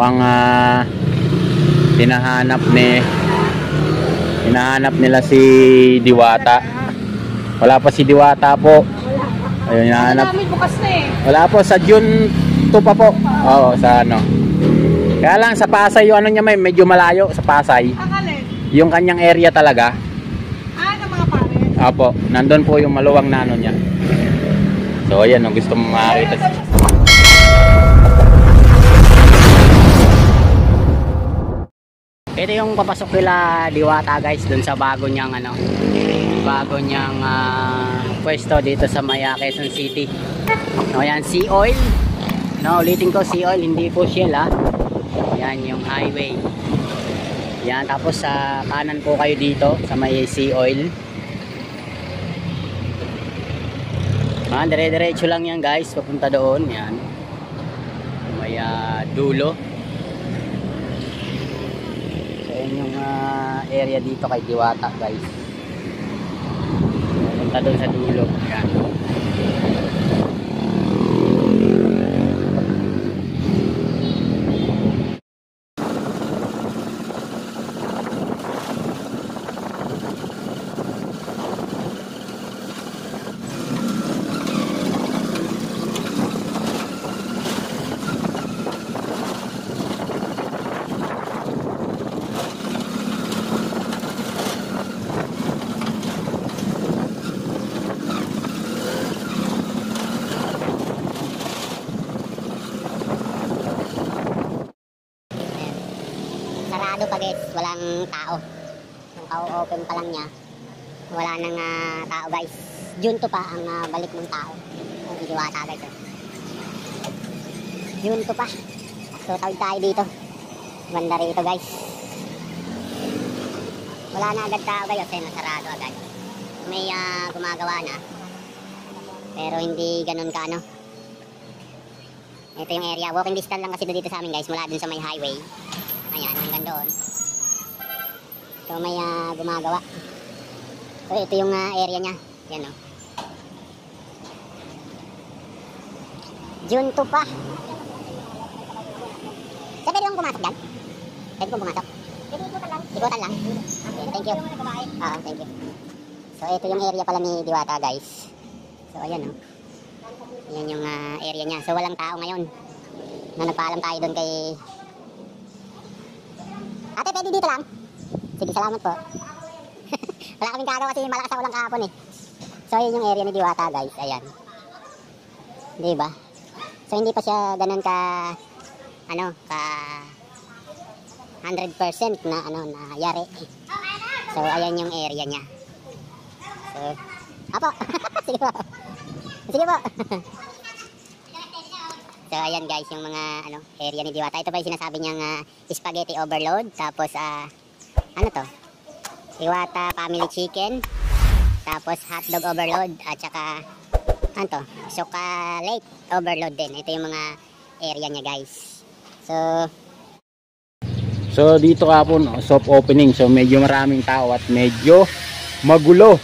mukhang hinahanap nila si Diwata. Wala pa si Diwata po. Ayun, hinahanap. Bukas na eh. Wala po, sa June 2 pa po. Oo, sa ano. Kaya lang sa Pasay yung ano niya, may medyo malayo sa Pasay. Akalin? Yung kanyang area talaga. Ng mga pare? Opo, nandun po yung maluwang na ano niya. So ayan, gusto mo makakita. Ito yung papasok nila Diwata guys, dun sa bago niyang pwesto dito sa Maya, Quezon City. No, yan, Sea Oil. No, ulitin ko, Sea Oil, hindi po Shell ha. Yan yung highway. Yan, tapos sa kanan po kayo dito sa may Sea Oil. Dire-diretso lang yan guys, papunta doon. Yan, may dulo. So yan yung area dito kay Diwata guys, papunta doon sa dulo. Yan. Sarado pa guys, walang tao. Yung open pa lang niya, wala nang tao guys. June 2 pa ang balik ng tao. Ang Diwata guys. June 2 pa. So tawid tayo dito. Banda rito guys. Wala na agad tao guys kasi nasarado agad. May gumagawa na. Pero hindi ganun ka ano. Ito yung area. Walking distance lang kasi dito sa amin guys, mula dun sa may highway. Ayan, hanggang doon. So may gumagawa. So ito yung area niya. Yan o. June 2 pa. So pwede kong pumasok dyan? Pwede kong pumasok? Pwede ikutan lang. Ikutan lang? Okay, thank you. Thank you. So ito yung area pala ni Diwata guys. So ayan o. Yan yung area niya. So walang tao ngayon. Na nagpaalam tayo doon kay... Ate, pwede dito lang? Sige, salamat po. Wala kaming kagawa kasi malakas ang ulang kahapon eh. So yun yung area ni Diwata guys. Ayan. Diba? So hindi pa siya ganun ka 100% na na yari. So ayan yung area niya. So, apo. Sige po. Sige po. So ayan guys yung mga area ni Diwata. Ito pa yung sinasabi niyang spaghetti overload. Tapos ano to? Diwata family chicken. Tapos hotdog overload. At saka ano to? Chocolate overload din. Ito yung mga area niya guys. So dito kapon soft opening. So medyo maraming tao at medyo magulo.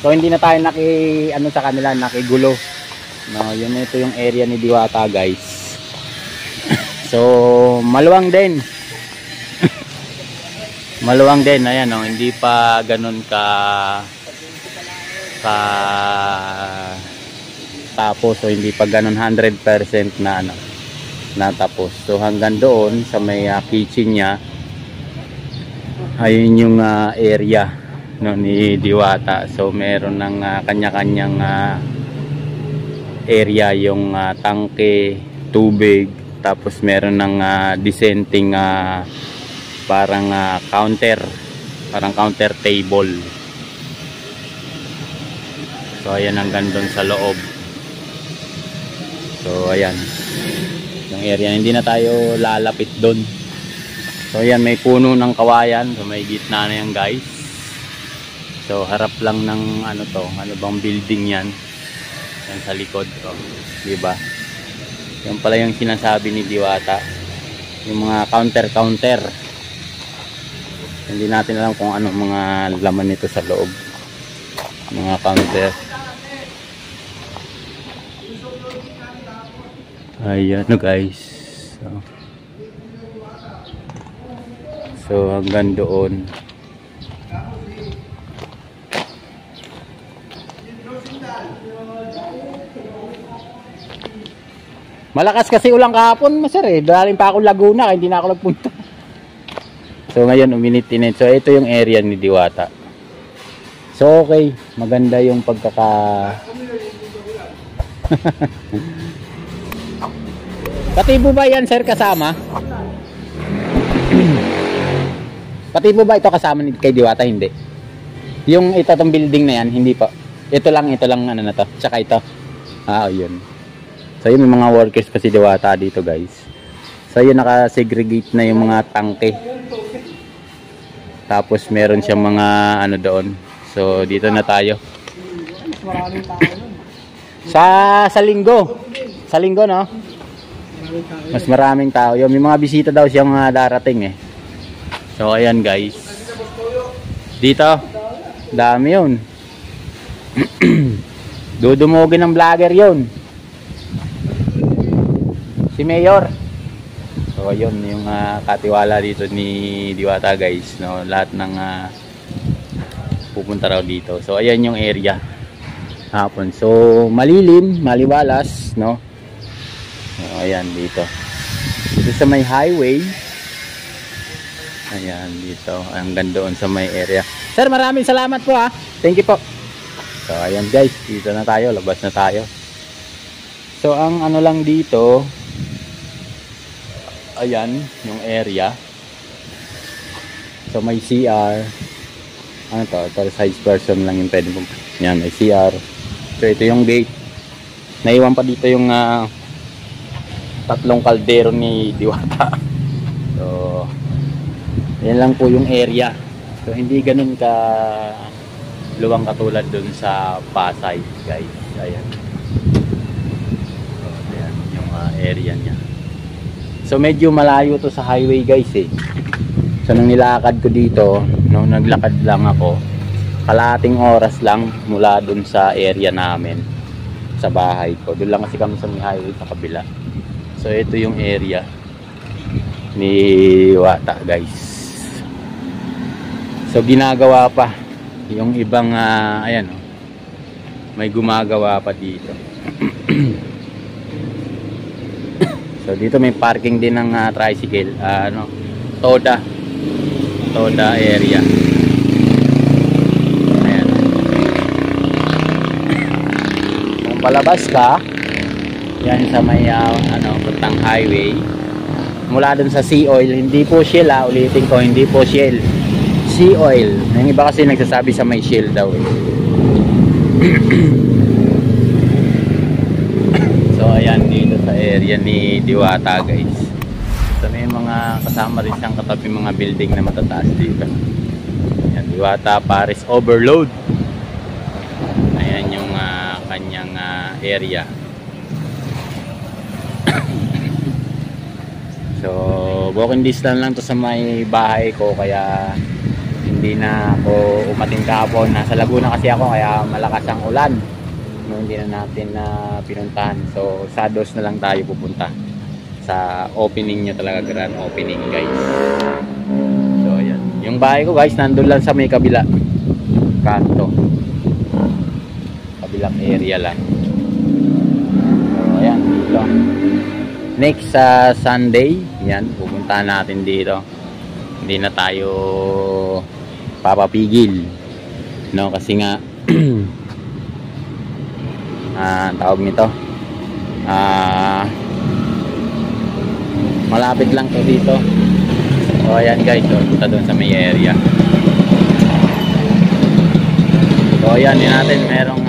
So hindi na tayo sa kanila nakigulo. No, yun, ito yung area ni Diwata guys. So maluwang din. Maluwang din, ayan oh, hindi pa ganun ka tapos, so hindi pa ganun 100% na natapos. So hanggang doon sa may kitchen niya, ayun yung area ni Diwata. So meron ng kanya-kanyang area, yung tangke, tubig, tapos meron ng dissenting parang counter table. So ayan hanggang doon sa loob. So ayan yung area, hindi na tayo lalapit doon. So ayan, may puno ng kawayan, so may gitna na yan guys. So harap lang ng ano bang building yan. Yan sa likod, diba? Yan pala yung sinasabi ni Diwata, yung mga counter. Hindi natin alam kung ano mga laman nito sa loob, mga counter. Ayan guys. So, So hanggang doon. Malakas kasi ulang kahapon, sir eh. Daling pa ako Laguna, hindi na ako nagpunta. So ngayon uminit-init. So ito yung area ni Diwata. So okay, maganda yung pagkaka Katibo ba yan, sir, kasama? Katibo ba ito kasama ni kay Diwata? Hindi. Yung ito tong building na yan, hindi pa. Ito lang ano na to. Tsaka ito. Yun. So yun, may mga workers pa si Diwata dito, guys. So yun, naka-segregate na yung mga tangke. Tapos meron siyang mga ano doon. So dito na tayo. Sa linggo. Sa linggo, no? Mas maraming tao. Yung may mga bisita daw siyang darating eh. So ayan, guys. Dito. Dami yun. Dudumugin ng vlogger yun. Si Mayor. So yun yung katiwala dito ni Diwata, guys, no, lahat ng pupunta raw dito. So ayan yung area hapon. So malilim, maliwalas, no. So ayan dito. Dito sa may highway. Ayan dito, hanggang doon sa may area. Sir, maraming salamat po ha. Thank you po. So ayan, guys, dito na tayo, labas na tayo. So ang ano lang dito, ayan, yung area. So may CR. Ano to? Ito, size person lang yung pwede pumunta. Yan, may CR. So ito yung gate. Naiwan pa dito yung tatlong kaldero ni Diwata. So yan lang po yung area. So hindi ganun ka luwang katulad dun sa Pasay, guys. Ayan. So ayan yung area niya. So medyo malayo to sa highway, guys eh. So nung nilakad ko dito, nung naglakad lang ako, kalahating oras lang mula dun sa area namin, sa bahay ko. Doon lang kasi kami sa may highway sa kabila. So ito yung area ni Diwata, guys. So ginagawa pa yung ibang ayan oh, may gumagawa pa dito. So dito may parking din ng tricycle, Toda area. Ayan. Kung palabas ka, yan sa may puntang highway, mula dun sa Sea Oil, hindi po Shell ulitin ko, hindi po Shell, Sea Oil. Yung iba kasi nagsasabi sa may Shell daw eh. So ayan dito sa area ni Diwata, guys. So may mga kasama rin siyang katabi mga building na matataas dito. Ayan, Diwata Paris Overload. Ayan yung kanyang area. So walking distance lang to sa may bahay ko, kaya hindi na ako umating kahapon. Nasa Laguna kasi ako, kaya malakas ang ulan. No, hindi na natin pinuntahan. So sa dos na lang tayo pupunta. Sa opening nyo talaga, grand opening, guys. So ayan. Yung bahay ko, guys, nandun lang sa may kabila kanto. Kabilang area lang. So ayan, dito. Next Sunday, yan, pupuntahan natin dito. Hindi na tayo papapigil, no, kasi nga tawag nito, malapit lang to dito. So ayan, guys, punta doon sa may area. So ayan, yun natin, merong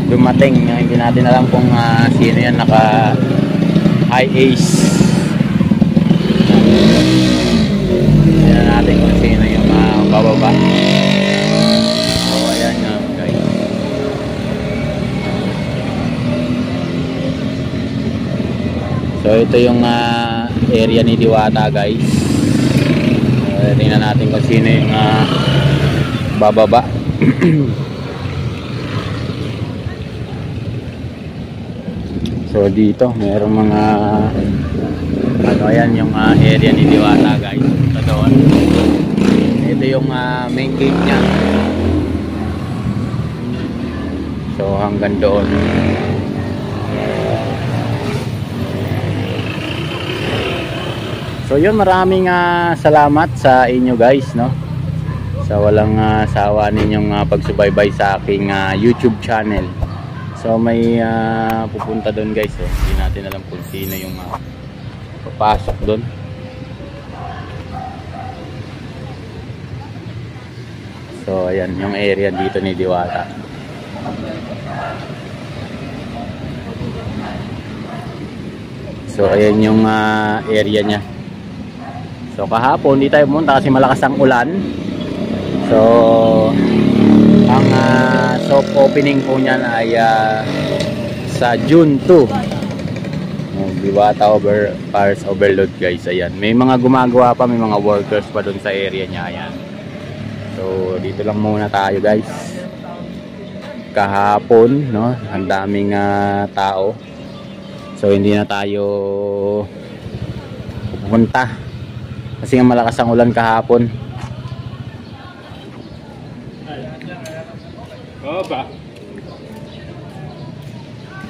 dumating, hindi natin alam kung sino yan, naka high ace. Tignan natin kung sino yung bababa. So ayan nga, guys. So ito yung area ni Diwata, guys. Tingnan natin kung sino yung bababa. So dito merong mga Ano, ayan yung area ni Diwata guys. Ito doon. Ito yung main gate niya. So hanggang doon. So yun, maraming salamat sa inyo guys, no? Sa walang sawa ninyong pagsubaybay sa aking YouTube channel. So may pupunta doon guys, oh. Hindi natin alam kung sino yung papasok doon. So ayan yung area dito ni Diwata. So ayan yung area niya. So kahapon hindi tayo pumunta kasi malakas ang ulan. So ang soft opening po niyan ay sa June 2. Diwata Paris Overload guys. Ayan. May mga gumagawa pa, may mga workers pa doon sa area niya. Ayan. So dito lang muna tayo guys. Kahapon, no, ang daming tao. So hindi na tayo pupunta kasi nga malakas ang ulan kahapon.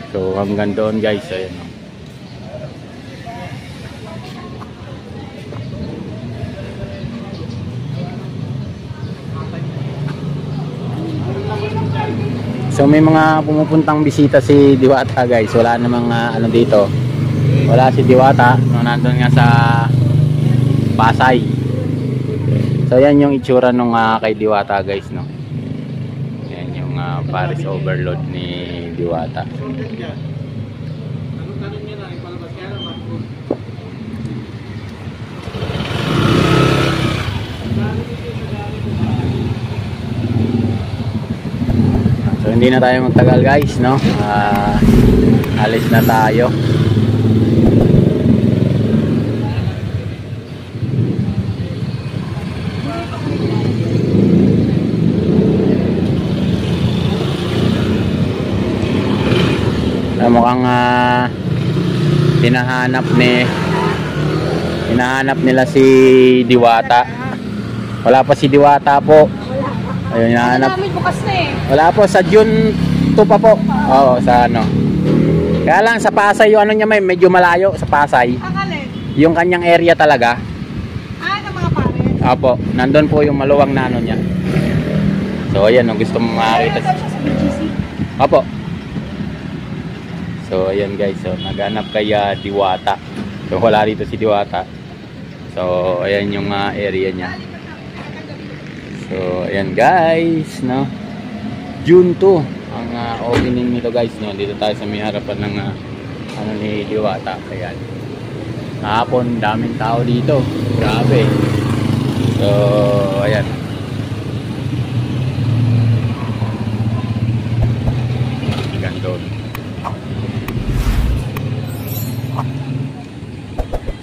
So hanggang doon guys. Ayan. So may mga pumupuntang bisita si Diwata guys. Wala namang ano dito. Wala si Diwata. No, nandun nga sa Pasay. So yan yung itsura nung kay Diwata guys, no. Yan yung Paris Overload ni Diwata. So hindi na tayo magtagal guys, no. Alis na tayo. Mukhang hinahanap nila si Diwata. Wala pa si Diwata po. Ayun, hinahanap. Bukas na eh. Wala po, sa June 2 pa po. Oo, sa ano. Kaya lang sa Pasay yung ano niya, medyo malayo sa Pasay. Akalin? Yung kanyang area talaga. Ng mga pare? Opo, nandun po yung maluwang na ano niya. So ayan, kung gusto mo makakita. Opo. So ayan guys, so naghanap kay Diwata. So wala rito si Diwata. So ayan yung area niya. So ayan guys, no. June 2 ang opening nito guys, no. Dito tayo sa may harapan ng ano ni Diwata. Ayan. Kahapon daming tao dito. Grabe. So ayan. Gandun.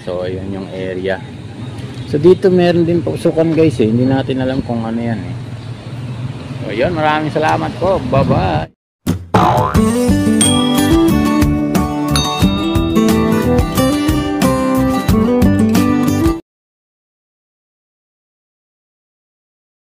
So ayan yung area. So dito meron din pasukan guys eh. Hindi natin alam kung ano yan eh. So yun, maraming salamat po. Bye bye.